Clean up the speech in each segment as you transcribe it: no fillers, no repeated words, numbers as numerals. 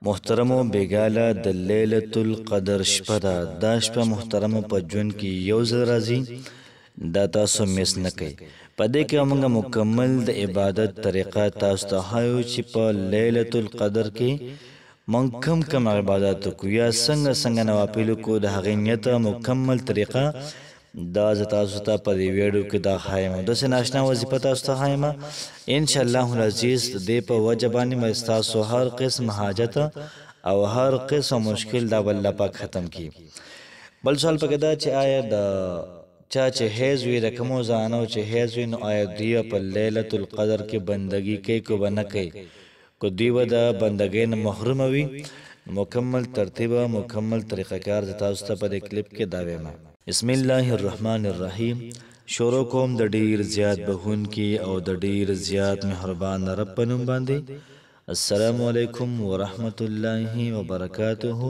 محترمو بیګاله د لیلۃ القدر شپه ده. دا شپه محترمو په ژوند کې یو ځل راځي، دا تاسو مس نه کوئ. په دې کې موږ مکمل د عبادت طریقه تاسو ته ښایو چې په لیلۃ القدر کې موږ کم عبادت وکړو یا څنګه نوافل وکړو، د هغې نیت مکمل طریقه دا زه تاسو ته په دې ویډیو کې دا ښایم. داسې ناشنا وظیفه تاسو ته ښایم انشاءالله العزیز. د دې په وجه باندې به ستاسو هر قسم حاجت او هر قسم مشکل دا به الله پاک ختم کړي. بل سوال پکې دا چې آیا د چا چې حیض وي، د کومو زنانو چې حیض وي، نو آیا دوی په لیلۃ القدر کې بندګي کوي که به نه کوي؟ که دوی به د بندګۍ نه محروم وي، مکمل ترتیب مکمل طریقه کار زه تاسو ته په دې کلیپ کې دا وایم. بسم الله الرحمن الرحیم. شروع کوم د ډیر زیات بخونکي او د ډیر زیات مهربان رب په نوم باندې. السلام علیکم ورحمت الله وبرکاته.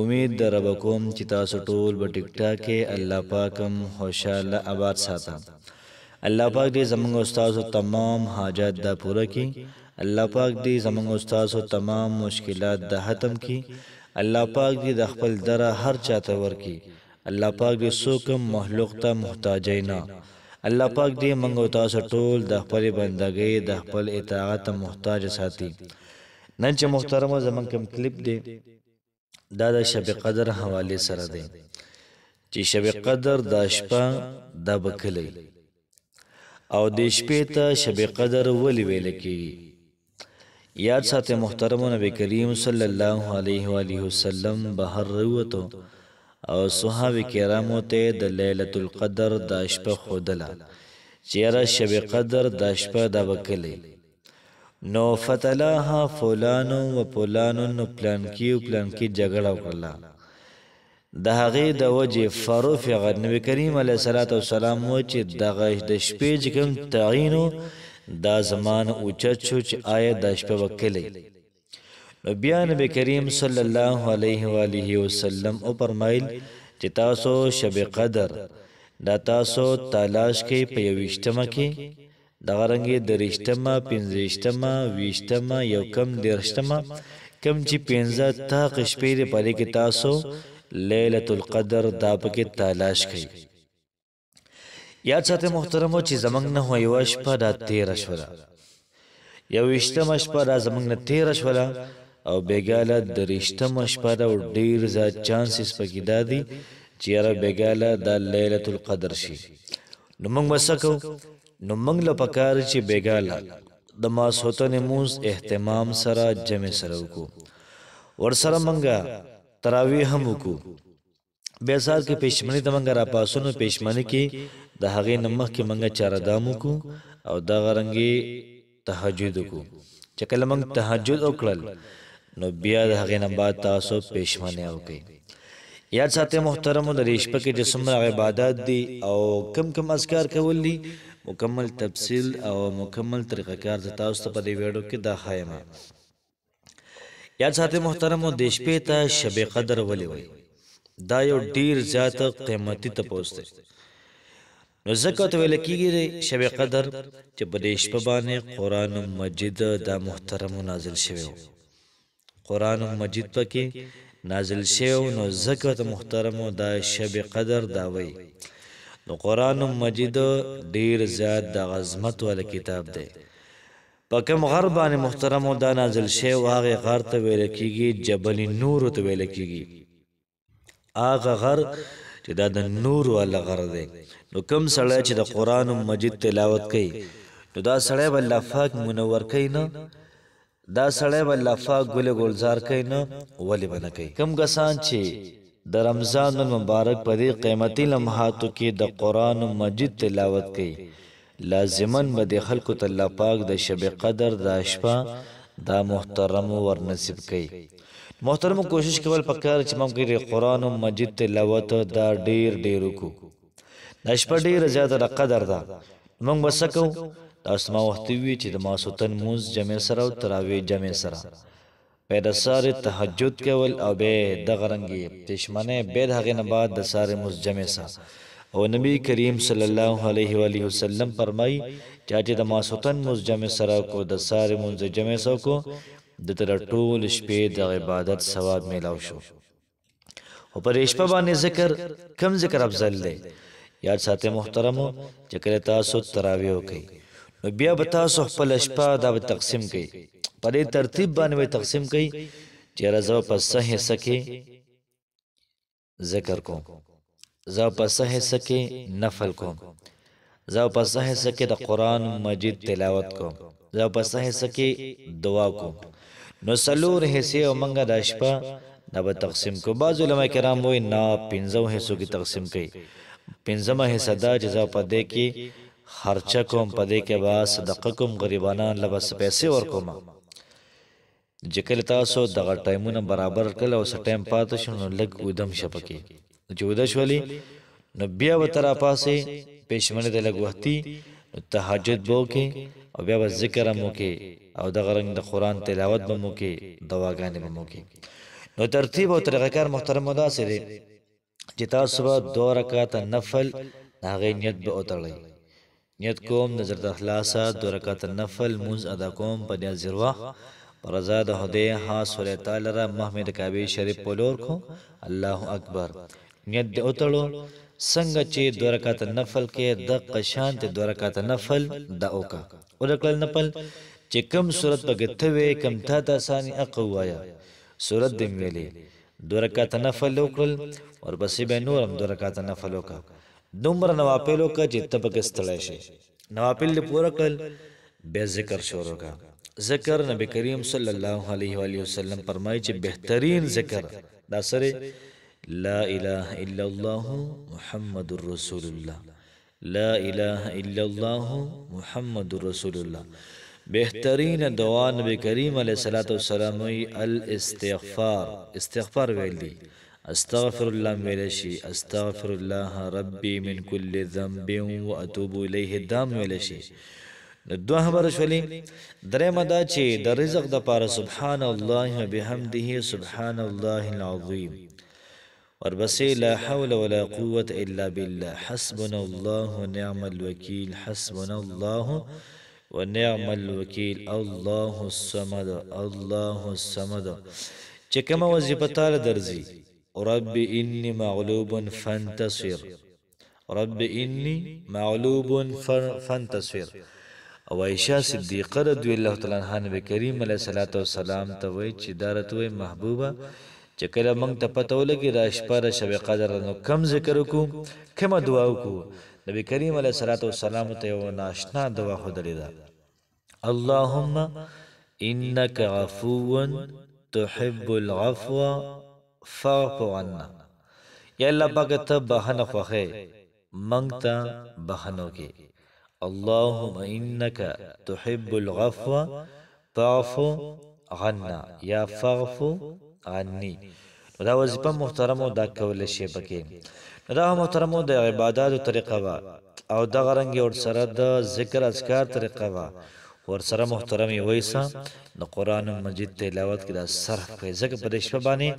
امید در رب کوم چې تاسو ټول په ټیک ټاک کې الله پاکم خوشاله آباد ساته. الله پاک دې زموږ استادو تمام حاجات دا پوره کړي. الله پاک دې زموږ استادو تمام مشکلات د ختم کړي. الله پاک دې د خپل دره هر چاته ورکړي. الله پاک دې څوکم مخلوق ته محتاج نه. الله پاک دې موږ تاسو ټول د خپل بندګۍ د خپل اطاعت محتاج ساتي. نن چې محترم زموږ کوم کلیپ دی دا د شب قدر حواله سره دی چې شب قدر د شپه د بکلی او د شپې ته شب قدر ولې ویل کیږي. یاد ساته محترم نبی کریم صلی الله علیه و آله وسلم بهر وروته او صحابه کرامو ته د لیلۃ القدر د شپه خودله چیرې شب قدر د شپه د وکلی نو فتلاها فلانو و فلانو نو پلان کی جګړه وکړه. د هغې د وجه فرفع نبی کریم علیه الصلاۃ والسلام و چې دغه د شپې کوم تعینو دا زمان اوچت شو چې آیا د شپه وکلی. نو بیا نبی کریم صلی الله علیه و آله وسلم او فرمایل چې تاسو شب قدر دا تاسو تلاش کې په یوشتمه کې دغه رنګې درشتمه پنځشتمه ویشتمه یو کم درشتمه کم چې پنځه تاق شپې دې پرې کې تاسو لیلۃ القدر دا پکې تلاش کړئ. یاد ساته محترمو چې زمنګ نه هو یو شپه دا 13 شوه، یوشتمه شپه دا زمنګ نه 13 شوه او بیګاله درشتمه شپه دا ډیر زیات چانسز پکې دادي چې یاره بیګاله دا لیلۃ القدر شي. نو موږ وسکو نو موږ له پکار چې بیګاله د ماسوتن موز اهتمام سره جمع سره وکړو، ورسره موږ تراویح هم وکړو. بیا سار کې پېشمنی ته موږ را پاسونو پېشمنی کې د هغې نه مخکې موږ چارهدام وکړو او دغه رنګې تهجد وکړو. چې کله موږ تهجد وکړل نو بیا د هغې نه بعد تاسو پېشمنی وکړئ. یاد ساتئ محترمو د دې شپه کې چې څومره عبادات دي او کم اذکار کول دي مکمل تفصیل او مکمل طریقه کار زه تاسو ته په دې ویډیو کې دا ښایم. یاد ساتئ محترمو د شپې ته شب قدر ولې وایي؟ دا یو ډیر زیات قیمتي تپوس دی. نو ځکه ته ویل کېږي شب قدر چې په دې شپه باندې قرآن مجید دا محترمو نازل شوی و، قرآن مجید پکې نازل شوی نو ځکه ته محترمو دا شب قدر دا وایي. نو قرآن مجید ډیر زیات د عظمت والا کتاب دی. په کوم غر باندې محترمو دا نازل شوی هغې غر ته ویل کېږي جبل نور ته ویل کېږي. هغه غر چې دا د نور والا غر دی. نو کوم سړی چې د قرآن مجید تلاوت کوي نو دا سړی به الله پاک منور کوي نه، دا سړی به الله پاک ګل ګلزار کوي نه، ولې به نه کوي؟ کوم کسان چې د رمضان المبارک په دې قیمتي لمحاتو کې د قرآن مجید تلاوت کوي لازماً به د خلکو ته الله پاک د شب قدر دا شپه دا محترمو ورنصیب کوي. محترمو کوشش کول پکار چې موږ د قرآن مجید تلاوت دا ډیر وکړو. دا شپه ډیره زیاته د قدر ده. موږ به څه کوو؟ تاسو ما وخت وي چې د ماسوتن مونځ جمع سره او تراویح جمع سره بیا د سارې تهجد کول او بیا دغه رنګې پېشمنۍ بیا د هغې نه بعد د سارې مونځ جمع سره. او نبی کریم صلی الله علیه و آله وسلم فرمایي چې د ماسوتن مونځ جمع سره کو د سارې مونځ جمع سره کو د تر ټول شپې د عبادت ثواب میلاو شو. او پر شپه باندې ذکر کم ذکر افضل دی؟ یاد ساتئ محترمو چې کله تاسو تراویح وکئ نو بیا به تاسو خپل شپه دا به تقسیم کئ، په دې ترتیب باندې به تقسیم کئ چې زه په څه حصه کې ذکر کوم، زه په څه حصه کې نفل کوم، زه په څه حصه کې د قرآن مجید تلاوت کوم، زه په څه حصه کې دعا کوم. نو څلور حصې او منګه د شپه دا به تقسیم کو. بعض علماء کرام وایي نه، پنځو حصو کې تقسیم کړي. پنځمه حصه دا چې زه په دې کې خرچه کوم، په دې کې به صدقه کوم، غریبانان له بس پیسې ورکوم. چې کله تاسو دغه ټایمونه برابر کړل او څه ټایم پاتې شو نو لږ ودم شه پکې، چې وده شولې نو بیا به تر پاسې پېشمنه د لږ وختي تهجد به وکړې او بیا به ذکر هم وکړې او دغه رنګ د قرآن تلاوت به مو وکړې، دعاګانې به مو وکړې. نو ترتیب او طریقه کار محترمو داسې دی چې تاسو به 2 رکعاته نفل د هغې نیت به وتړئ. نیت کوم نظر د اخلاصه 2 رکعاته نفل مونځ ادا کوم په نیاز وخت پر رضا د خدای خاص خدای تعالی را محمد کعبه شریف په لور کو. الله اکبر نیت دې وتړو. څنګه چې 2 رکعاته نفل کې د قشان ته 2 رکعاته نفل د اوکا او د کل نفل چې کم صورت پکې ته وې کم تا آسانی اقوایا صورت دې ویلې 2 رکعاته نفل وکړل ورپسې به نورم 2 رکعاته نفل وکړه. دومره نوافل وکړه چې ته پکې ستړی شې. نوافل دې پوره کړل بیا ذکر شروع کړه. ذکر نبی کریم صلی الله علیه و آله وسلم فرمایي چې بهترین ذکر دا سره لا اله الا الله محمد رسول الله، لا اله الا الله محمد رسول الله. بهترین دعا نبی کریم علیه الصلاۃ والسلام الاستغفار، استغفار ویل دي. استغفر الله ویل شي، استغفر الله ربي من كل ذنب واتوب الیه دام ویل شي. دوه خبره شولې. درېمه دا چې د رزق د پاره سبحان الله وبحمده سبحان الله العظیم، ورپسې لا حول ولا قوة الا بالله حسبنا الله ونعم الوکیل، حسبنا الله ونعم الوکیل، الله الصمد الله الصمد. چې کومه وظیفه تعالی درځي رب انی مغلوب فانتصر، رب انی مغلوب فانتصر. او عائشہ صدیقه رضی الله تعالی عنها نبی کریم علیه الصلاۃ والسلام ته وایي چې دارت وای محبوبه چې کله موږ ته پته ولګي را شپه د شب قدر نو کم ذکر وکړو، کومه دعا وکړو. نبی کریم علیه الصلاۃ والسلام ته یو ناشنا دعا ښودلې ده، اللهم انک عفو تحب العفو فاعف عنا. یا الله پاک ته بخنه خوښې موږ ته بخنه وکړي. اللهم انك تحب العفو فاعف عنا یا فاعف عني. دا وظیفه محترمو دا کول شي پکې. دا محترمو د عبادت طریقه وا او د غرنګ ور سره د ذکر اذکار طریقه وا ور سره محترمي وایسا د قران مجید تلاوت کې دا صرف کوي. ځکه په دې شپه باندې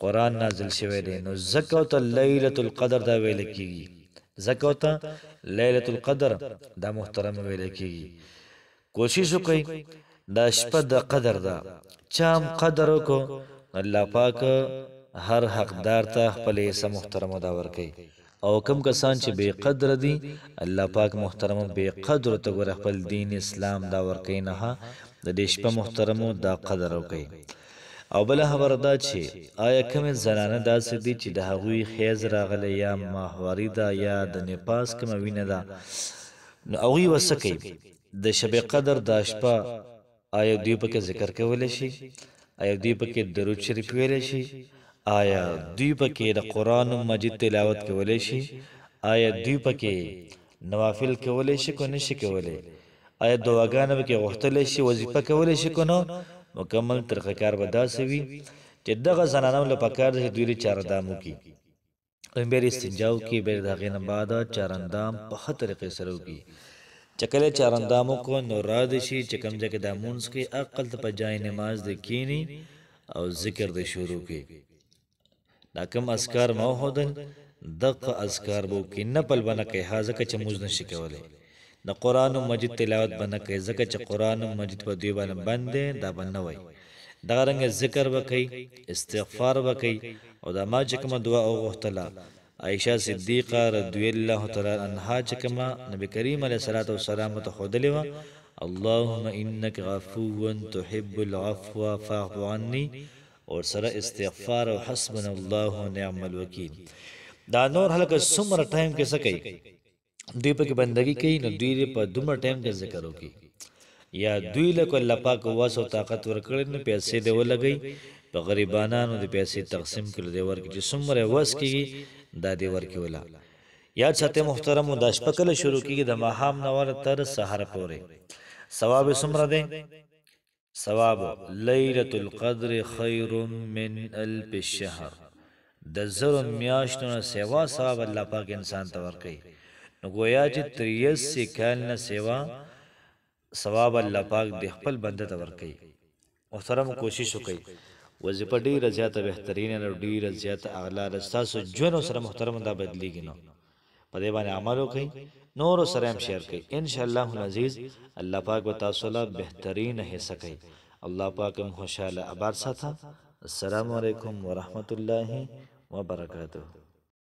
قران نازل شوی دی نو زکات ليله القدر دا ویل کیږي. زکات ليله القدر دا محترم ویل کیږي. کوشش وکړئ دا شپه د قدر دا چام قدر کو الله پاک هر حقدار ته خپل اسم محترم دا ورکي. او کم کسان چې بے قدر دي الله پاک محترم بے قدر ته ور خپل دین اسلام دا ورکي نه د دې شپه محترمو دا قدر وکي. او بل خبر دا چې آیا کوم زنانه داسې دي چې د هغوی خیز راغلی یا ماهواري ده یا د نفاس کومه وینه ده نو هغوی وسکي د شب قدر دا شپه آیا دوی پکې ذکر کولی شي؟ آیا دوی پکې درود شریف ویلی شي؟ آیا دوی پکې د قرآن مجید تلاوت کولی شي؟ آیا دوی پکې نوافل کولی شي که نشي کولی؟ آیا دعاګانې پکې غوښتلی شي؟ وظیفه کولی شي که نه؟ مکمل طریقه کار به داسې وي چې دغه زنانو له پکار ده چې دوی چاردام وکړي او بیا استنجا وکړي، بیا د هغې نه بعد چارندام په ښه طریقې سره وکړي. چې کله چارندام وکړو نو را دې شي چې کوم ځای کې دا مونځ کوي عقل ته په جای نماز دې کښېني او ذکر دې شروع کړي. دا کوم اذکار ما وښودل دغه اذکار به وکړي، نفل به نه کوي ځکه چې مونځ نشي کولی. د قرآن مجید تلاوت به نه کوي ځکه چې قرآن مجید په دوی باندې بند دی، دا به نه وایي. دغه رنګ ذکر وکي، استغفار وکي، او دا ما چې کومه دعا وغوښتله عائشه صدیقه رضی الله تعالی عنها چې کومه نبی کریم علیه الصلاۃ والسلام ته ښودلې وه، اللهم انك عفو تحب العفو فاعف عني، اور سره استغفار او حسبنا الله ونعم الوکیل. دا نور هلکه څومره ټایم کې څه کوي، دوی پکې بندګي کوي، نو دوی په دومره ټایم کې ذکر وکړي، یا دوی له الله پاک واس او طاقت ورکړي نو پیسې دی ولګي په غریبانو د پیسې تقسیم کړي دی ورکړي چې څومره وس کیږي دا دی ورکړي ولا. یاد ساته محترم، دا شپه کله شروع کیږي د ماښام نه تر سحر پورې. ثواب څومره دی؟ ثواب لیلۃ القدر خیر من الف الشهر، د زرو میاشتو نه سیوا ثواب الله پاک انسان ته ورکړي. نو گویا چې 83 کال نه سیوا ثواب الله پاک د خپل بنده ته ورکړي. محترم کوشش وکړئ وظیفه ډیره زیاته بهترینه او ډیره زیاته اعلی رستاسو ژوند سره محترم دا بدلیږي، نو په دې باندې عمل وکړئ، نور سره هم شیر کړئ، ان شاء الله العزیز الله پاک به تاسو له بهترین حصہ کوي. الله پاک هم خوشاله آباد ساته. السلام علیکم ورحمت الله وبرکاته.